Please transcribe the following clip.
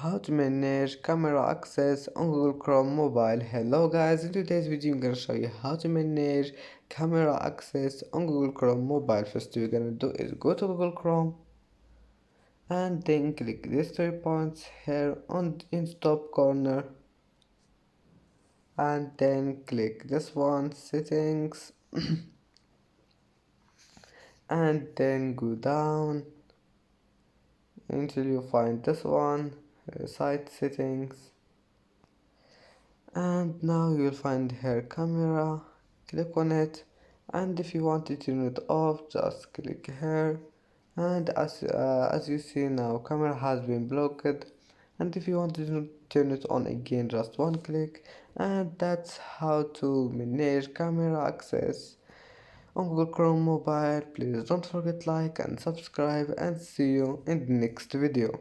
how to manage camera access on Google Chrome mobile. Hello guys, in today's video I'm gonna show you how to manage camera access on Google Chrome mobile. First you're gonna do is go to Google Chrome and then click these 3 points here on in top corner and then click this one, settings, and then go down until you find this one, site settings, and now you'll find here camera. Click on it, and if you want to turn it off just click here, and as you see now camera has been blocked, and if you want to turn it on again just one click. And that's how to manage camera access on Google Chrome mobile. Please don't forget like and subscribe, and see you in the next video.